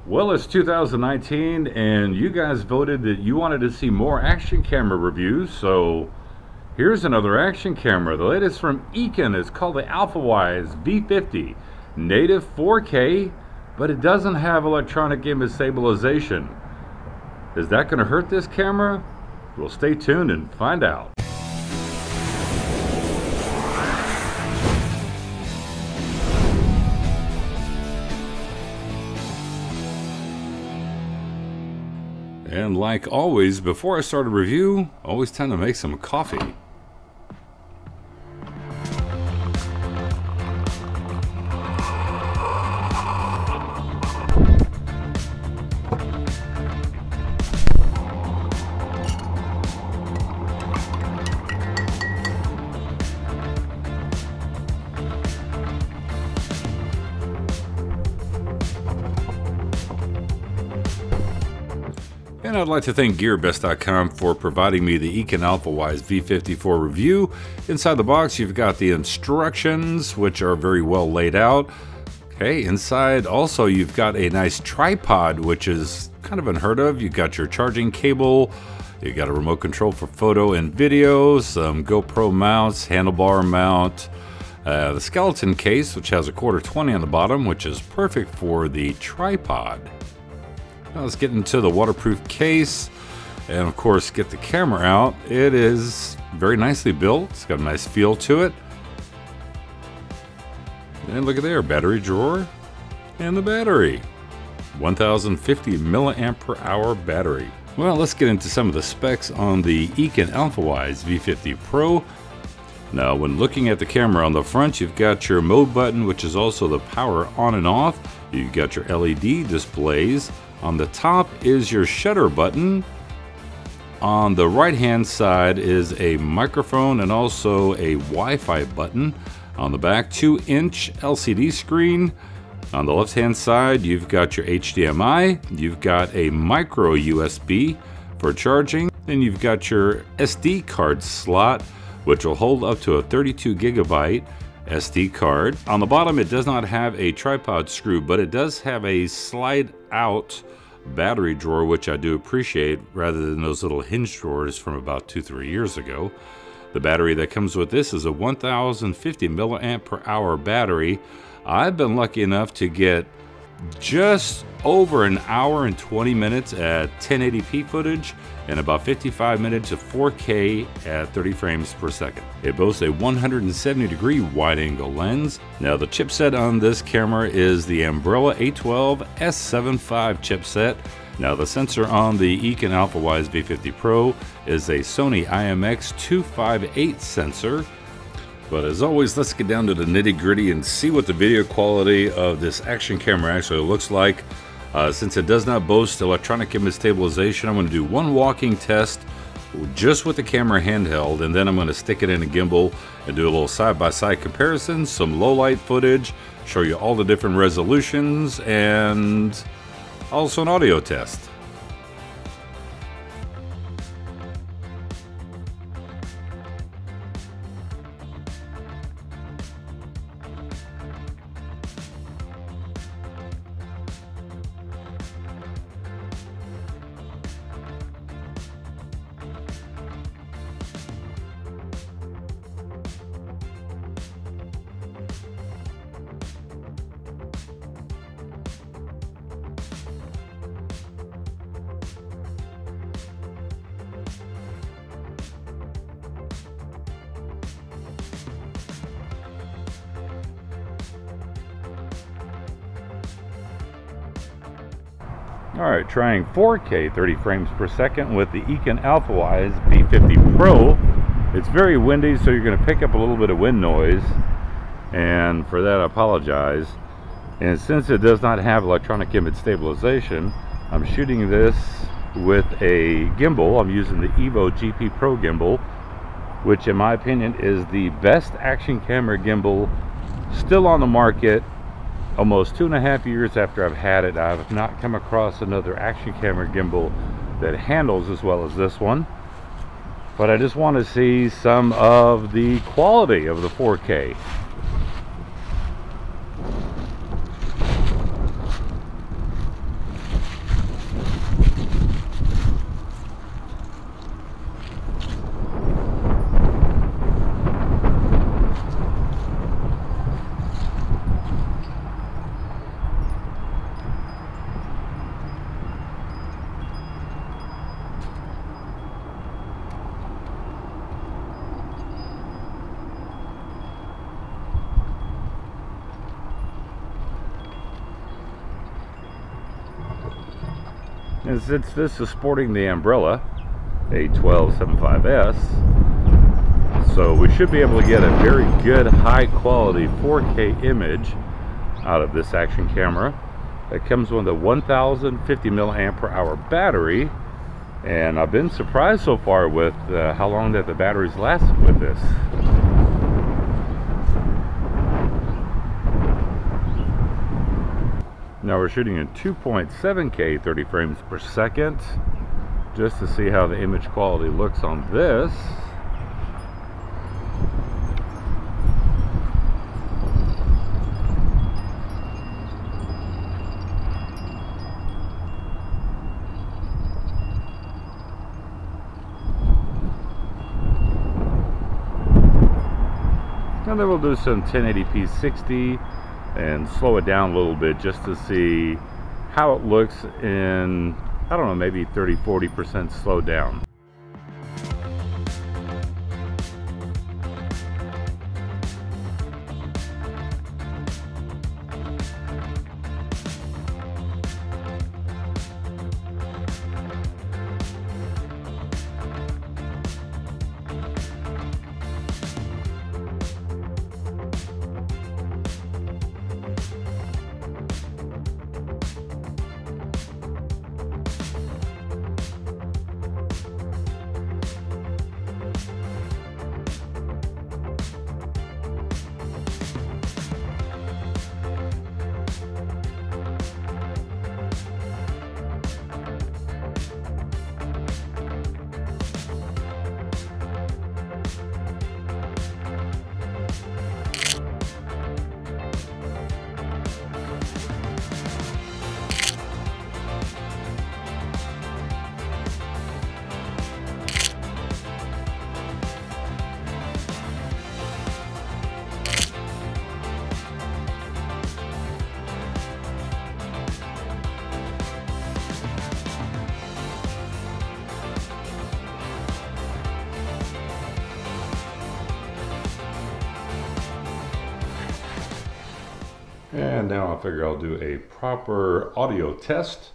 Well, it's 2019 and you guys voted that you wanted to see more action camera reviews, so here's another action camera. The latest from Eken is called the Alfawise V50, native 4K, but it doesn't have electronic image stabilization. Is that going to hurt this camera? Well, stay tuned and find out. And like always, before I start a review, always time to make some coffee. And I'd like to thank GearBest.com for providing me the Eken Alfawise V50 for review. Inside the box, you've got the instructions, which are very well laid out. Okay, inside also you've got a nice tripod, which is kind of unheard of. You've got your charging cable, you've got a remote control for photo and video, some GoPro mounts, handlebar mount, the skeleton case, which has a 1/4 on the bottom, which is perfect for the tripod. Now let's get into the waterproof case and of course get the camera out. It is very nicely built. It's got a nice feel to it. And look at there, battery drawer and the battery. 1050 milliamp per hour battery. Well, let's get into some of the specs on the Eken Alfawise V50 Pro. Now when looking at the camera on the front, you've got your mode button, which is also the power on and off. You've got your LED displays. On the top is your shutter button. On the right hand side is a microphone and also a Wi-Fi button. On the back, 2-inch LCD screen. On the left hand side, you've got your HDMI. You've got a micro USB for charging. And you've got your SD card slot, which will hold up to a 32 gigabyte SD card. On the bottom, it does not have a tripod screw, but it does have a slide out battery drawer, which I do appreciate, rather than those little hinge drawers from about 2-3 years ago. The battery that comes with this is a 1050 milliamp per hour battery. I've been lucky enough to get just over an hour and 20 minutes at 1080p footage and about 55 minutes of 4K at 30 frames per second. It boasts a 170-degree wide-angle lens. Now the chipset on this camera is the Ambarella A12S75 chipset. Now the sensor on the Eken Alfawise V50 Pro is a Sony IMX258 sensor. But as always, let's get down to the nitty-gritty and see what the video quality of this action camera actually looks like. Since it does not boast electronic image stabilization, I'm going to do one walking test just with the camera handheld, and then I'm going to stick it in a gimbal and do a little side-by-side comparison, some low-light footage, show you all the different resolutions, and also an audio test. Alright, trying 4K 30 frames per second with the Eken Alfawise V50 Pro. It's very windy, so you're going to pick up a little bit of wind noise, and for that I apologize. And since it does not have electronic image stabilization, I'm shooting this with a gimbal. I'm using the EVO GP PRO gimbal, which in my opinion is the best action camera gimbal still on the market. Almost 2.5 years after I've had it, I have not come across another action camera gimbal that handles as well as this one. But I just want to see some of the quality of the 4K. And since this is sporting the Ambarella A12S75, so we should be able to get a very good high quality 4K image out of this action camera. It comes with a 1050 milliamp per hour battery, and I've been surprised so far with how long that the batteries last with this. Now we're shooting in 2.7K 30 frames per second, just to see how the image quality looks on this. And then we'll do some 1080p 60 and slow it down a little bit just to see how it looks in, I don't know, maybe 30-40% slowed down. And now I figure I'll do a proper audio test.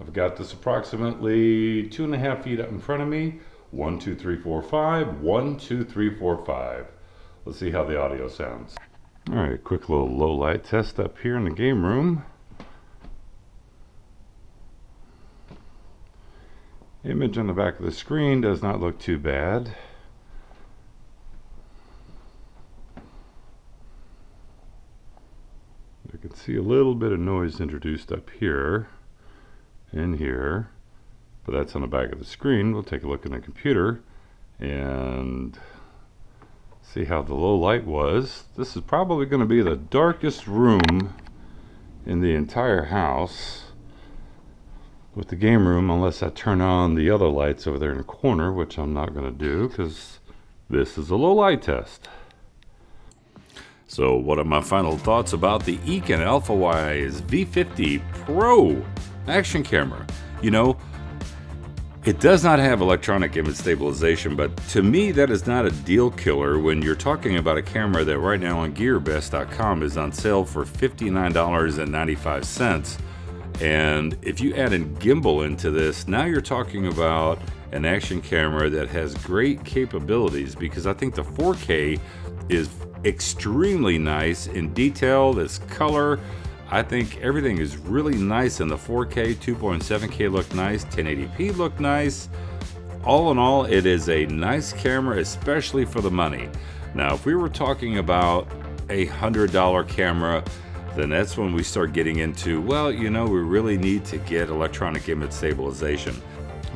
I've got this approximately 2.5 feet up in front of me. 1, 2, 3, 4, 5. 1, 2, 3, 4, 5. Let's see how the audio sounds. All right, quick little low light test up here in the game room. Image on the back of the screen does not look too bad. You can see a little bit of noise introduced up here and here, but that's on the back of the screen. We'll take a look in the computer and see how the low light was. This is probably going to be the darkest room in the entire house with the game room, unless I turn on the other lights over there in the corner, which I'm not going to do because this is a low light test. So what are my final thoughts about the Eken Alfawise V50 Pro action camera? You know, it does not have electronic image stabilization, but to me that is not a deal killer when you're talking about a camera that right now on GearBest.com is on sale for $59.95. And if you add in gimbal into this, now you're talking about an action camera that has great capabilities, because I think the 4K is extremely nice in detail. This color, I think everything is really nice in the 4K. 2.7K look nice, 1080p look nice. All in all, it is a nice camera, especially for the money. Now, if we were talking about a $100 camera, then that's when we start getting into, well, you know, we really need to get electronic image stabilization.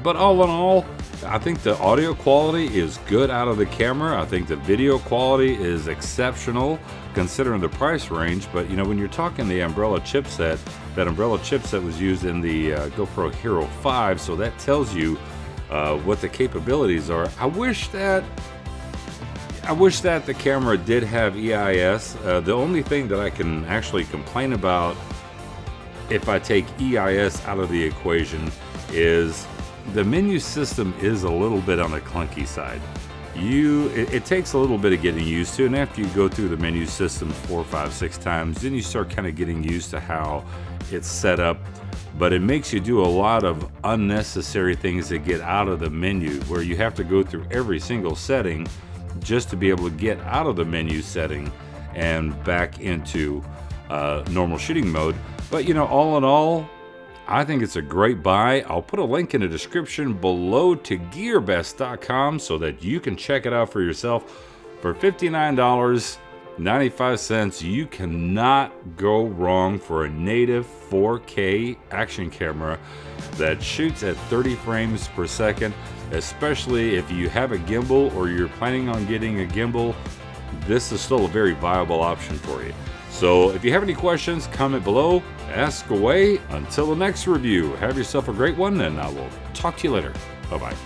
But all in all, I think the audio quality is good out of the camera. I think the video quality is exceptional considering the price range. But you know, when you're talking the Ambarella chipset, that Ambarella chipset was used in the GoPro Hero 5, so that tells you what the capabilities are. I wish that the camera did have EIS. The only thing that I can actually complain about if I take EIS out of the equation is the menu system is a little bit on the clunky side. It takes a little bit of getting used to, and after you go through the menu system 4, 5, 6 times, then you start kind of getting used to how it's set up. but it makes you do a lot of unnecessary things that get out of the menu, where you have to go through every single setting just to be able to get out of the menu setting and back into normal shooting mode. But you know, all in all, I think it's a great buy. I'll put a link in the description below to gearbest.com so that you can check it out for yourself. For $59.95, you cannot go wrong for a native 4K action camera that shoots at 30 frames per second, especially if you have a gimbal or you're planning on getting a gimbal. This is still a very viable option for you. So if you have any questions, comment below, ask away. Until the next review, have yourself a great one, and I will talk to you later. Bye-bye.